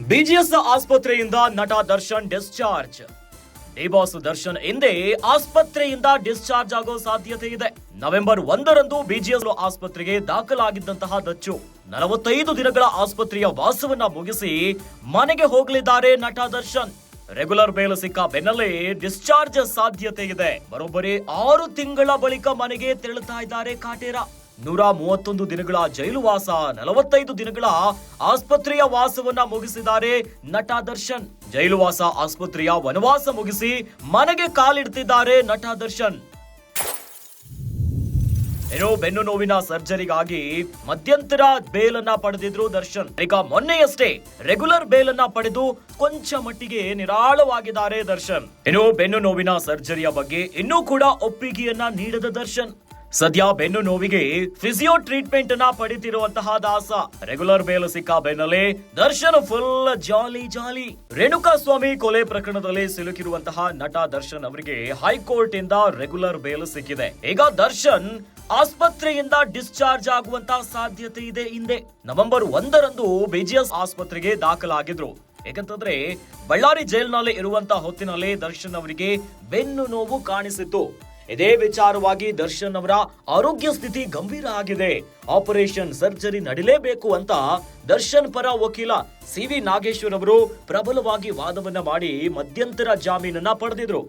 BGS ಆಸ್ಪತ್ರೆಯಿಂದ ನಟ Darshan discharge. D Boss Darshan ಎಂದೇ ಆಸ್ಪತ್ರೆಯಿಂದ ಡಿಸ್ಚಾರ್ಜ್ ಆಗೋ ಸಾಧ್ಯತೆ ಇದೆ. ನವೆಂಬರ್ 1ರಂದು ಬಿಜಿಎಸ್ ಆಸ್ಪತ್ರೆಗೆ ದಾಖಲಾಗಿದ್ದಂತಹ ದಚ್ಚು 45 ದಿನಗಳ ಆಸ್ಪತ್ರೆಯ ವಾಸವನ್ನ ಮುಗಿಸಿ ಮನೆಗೆ ಹೋಗಲಿದ್ದಾರೆ ನಟ ದರ್ಶನ್. ರೆಗ್ಯುಲರ್ ಬೇಲ್ ಸಿಕ್ಕ ಬೆನ್ನಲ್ಲೇ ಡಿಸ್ಚಾರ್ಜ್ ಸಾಧ್ಯತೆ ಇದೆ. ಬರೋಬ್ಬರಿ 6 ತಿಂಗಳ ಬಳಿಕ ಮನೆಗೆ ತೆರಳುತ್ತಾ ಇದ್ದಾರೆ ಕಾಟೇರ. 131 ದಿನಗಳ ಜೈಲು ವಾಸ, 45 ದಿನಗಳ ಆಸ್ಪತ್ರೆಯ ವಾಸವನ್ನ ಮುಗಿಸಿದ್ದಾರೆ ನಟ ದರ್ಶನ್. ಜೈಲು ವಾಸ, ಆಸ್ಪತ್ರೆಯ ವನವಾಸ ಮುಗಿಸಿ ಮನೆಗೆ ಕಾಲಿಡ್ತಿದ್ದಾರೆ ನಟ ದರ್ಶನ್. ಬೆನ್ನು ನೋವಿನ ಸರ್ಜರಿಗಾಗಿ ಮಧ್ಯಂತರ ಬೇಲನ್ನ ಪಡೆದಿದ್ರು ದರ್ಶನ್. ಈಗ ಮೊನ್ನೆಯಷ್ಟೇ ರೆಗ್ಯುಲರ್ ಬೇಲನ್ನ ಪಡೆದು ಕೊಂಚ ಮಟ್ಟಿಗೆ ನಿರಾಳವಾಗಿದ್ದಾರೆ ದರ್ಶನ್. ಬೆನ್ನು ನೋವಿನ ಸರ್ಜರಿಯ ಬಗ್ಗೆ ಇನ್ನೂ ಕೂಡ ಒಪ್ಪಿಗೆಯನ್ನ ನೀಡದ ದರ್ಶನ್. ಸದ್ಯ ಬೆನ್ನು ನೋವಿಗೆ ಫಿಸಿಯೋ ಟ್ರೀಟ್ಮೆಂಟ್ ಅನ್ನ ಪಡೆದಿರುವಂತಹ ದಾಸ. ರೆಗ್ಯುಲರ್ ಬೇಲ್ ಸಿಕ್ಕ ಬೆನ್ನಲ್ಲೇ ದರ್ಶನ್ ಫುಲ್ ಜಾಲಿ. ರೇಣುಕಾ ಸ್ವಾಮಿ ಕೊಲೆ ಪ್ರಕರಣದಲ್ಲಿ ಸಿಲುಕಿರುವಂತಹ ನಟ ದರ್ಶನ್ ಅವರಿಗೆ ಹೈಕೋರ್ಟ್ ಇಂದ ರೆಗ್ಯುಲರ್ ಬೇಲ್ ಸಿಕ್ಕಿದೆ. ಈಗ ದರ್ಶನ್ ಆಸ್ಪತ್ರೆಯಿಂದ ಡಿಸ್ಚಾರ್ಜ್ ಆಗುವಂತಹ ಸಾಧ್ಯತೆ ಇದೆ. ಹಿಂದೆ ನವೆಂಬರ್ 1ರಂದು ಬಿಜಿಎಸ್ ಆಸ್ಪತ್ರೆಗೆ ದಾಖಲಾಗಿದ್ರು. ಯಾಕಂತಂದ್ರೆ ಬಳ್ಳಾರಿ ಜೈಲಿನಲ್ಲಿ ಇರುವಂತಹ ಹೊತ್ತಿನಲ್ಲಿ ದರ್ಶನ್ ಅವರಿಗೆ ಬೆನ್ನು ನೋವು ಕಾಣಿಸಿತ್ತು. ಇದೇ ವಿಚಾರವಾಗಿ ದರ್ಶನ್ ಅವರ ಆರೋಗ್ಯ ಸ್ಥಿತಿ ಗಂಭೀರ ಆಗಿದೆ, ಆಪರೇಷನ್ ಸರ್ಜರಿ ನಡೀಲೇಬೇಕು ಅಂತ ದರ್ಶನ್ ಪರ ವಕೀಲ CV ನಾಗೇಶ್ವರ್ ಅವರು ಪ್ರಬಲವಾಗಿ ವಾದವನ್ನ ಮಾಡಿ ಮಧ್ಯಂತರ ಜಾಮೀನನ್ನ ಪಡೆದಿದ್ರು.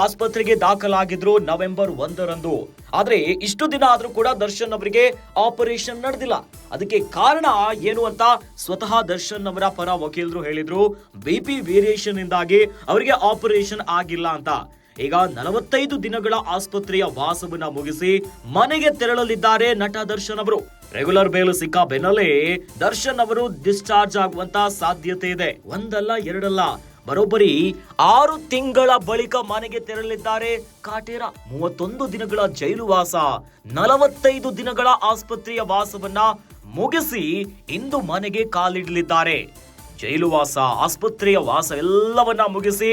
ಆಸ್ಪತ್ರೆಗೆ ದಾಖಲಾಗಿದ್ರು ನವೆಂಬರ್ 1ರಂದು. ಆದ್ರೆ ಇಷ್ಟು ದಿನ ಆದ್ರೂ ಕೂಡ ದರ್ಶನ್ ಅವರಿಗೆ ಆಪರೇಷನ್ ನಡೆದಿಲ್ಲ. ಅದಕ್ಕೆ ಕಾರಣ ಏನು ಅಂತ ಸ್ವತಃ ದರ್ಶನ್ ಅವರ ಪರ ವಕೀಲರು ಹೇಳಿದ್ರು. BP ವೇರಿಯೇಷನ್ ಇಂದಾಗಿ ಅವರಿಗೆ ಆಪರೇಷನ್ ಆಗಿಲ್ಲ ಅಂತ. ಈಗ 45 ದಿನಗಳ ಆಸ್ಪತ್ರೆಯ ವಾಸವನ್ನ ಮುಗಿಸಿ ಮನೆಗೆ ತೆರಳಲಿದ್ದಾರೆ ನಟ ದರ್ಶನ್ ಅವರು. ರೆಗ್ಯುಲರ್ ಬೇಲ್ ಸಿಕ್ಕ ಬೆನ್ನಲ್ಲೇ ದರ್ಶನ್ ಅವರು ಡಿಸ್ಚಾರ್ಜ್ ಆಗುವಂತ ಸಾಧ್ಯತೆ ಇದೆ. ಒಂದಲ್ಲ ಎರಡಲ್ಲ, ಬರೋಬ್ಬರಿ 6 ತಿಂಗಳ ಬಳಿಕ ಮನೆಗೆ ತೆರಳಲಿದ್ದಾರೆ ಕಾಟೇರ. 31 ದಿನಗಳ ಜೈಲು ವಾಸ, 45 ದಿನಗಳ ಆಸ್ಪತ್ರೆಯ ವಾಸವನ್ನ ಮುಗಿಸಿ ಇಂದು ಮನೆಗೆ ಕಾಲಿಡಲಿದ್ದಾರೆ. ಜೈಲು ವಾಸ, ಆಸ್ಪತ್ರೆಯ ವಾಸ ಎಲ್ಲವನ್ನ ಮುಗಿಸಿ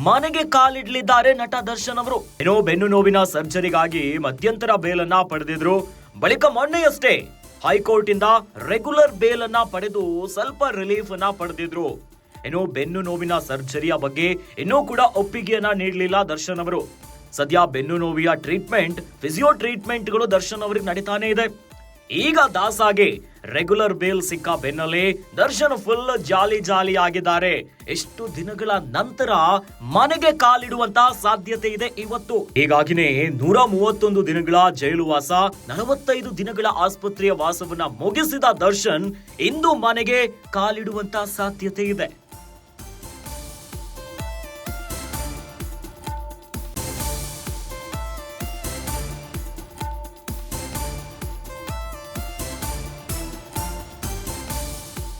ಮನೆಗೆ ಕಾಲಿಡಲಿದ್ದಾರೆ ನಟ ದರ್ಶನ್ ಅವರು. ಬೆನ್ನು ನೋವಿನ ಸರ್ಜರಿಗಾಗಿ ಮಧ್ಯಂತರ ಬೇಲನ್ನ ಪಡೆದಿದ್ರು. ಬಳಿಕ ಮೊನ್ನೆಯಷ್ಟೇ ಹೈಕೋರ್ಟ್ ಇಂದ ರೆಗ್ಯುಲರ್ ಬೇಲನ್ನ ಪಡೆದು ಸ್ವಲ್ಪ ರಿಲೀಫ್ ಅನ್ನ ಪಡೆದಿದ್ರು. ಬೆನ್ನು ನೋವಿನ ಸರ್ಜರಿಯ ಬಗ್ಗೆ ಇನ್ನೂ ಕೂಡ ಒಪ್ಪಿಗೆಯನ್ನ ನೀಡಲಿಲ್ಲ ದರ್ಶನ್ ಅವರು. ಸದ್ಯ ಬೆನ್ನು ನೋವಿನ ಟ್ರೀಟ್ಮೆಂಟ್, ಫಿಸಿಯೋ ಟ್ರೀಟ್ಮೆಂಟ್ಗಳು ದರ್ಶನ್ ಅವರಿಗೆ ನಡೀತಾನೆ ಇದೆ. ಈಗ ದಾಸಾಗೆ ರೆಗ್ಯುಲರ್ ಬೇಲ್ ಸಿಕ್ಕ ಬೆನ್ನಲ್ಲೇ ದರ್ಶನ್ ಫುಲ್ ಜಾಲಿ ಆಗಿದ್ದಾರೆ. ಎಷ್ಟು ದಿನಗಳ ನಂತರ ಮನೆಗೆ ಕಾಲಿಡುವಂತಹ ಸಾಧ್ಯತೆ ಇದೆ ಇವತ್ತು. ಹೀಗಾಗಿನೇ 131 ದಿನಗಳ ಜೈಲು ವಾಸ, 45 ದಿನಗಳ ಆಸ್ಪತ್ರೆಯ ವಾಸವನ್ನ ಮುಗಿಸಿದ ದರ್ಶನ್ ಇಂದು ಮನೆಗೆ ಕಾಲಿಡುವಂತಹ ಸಾಧ್ಯತೆ ಇದೆ.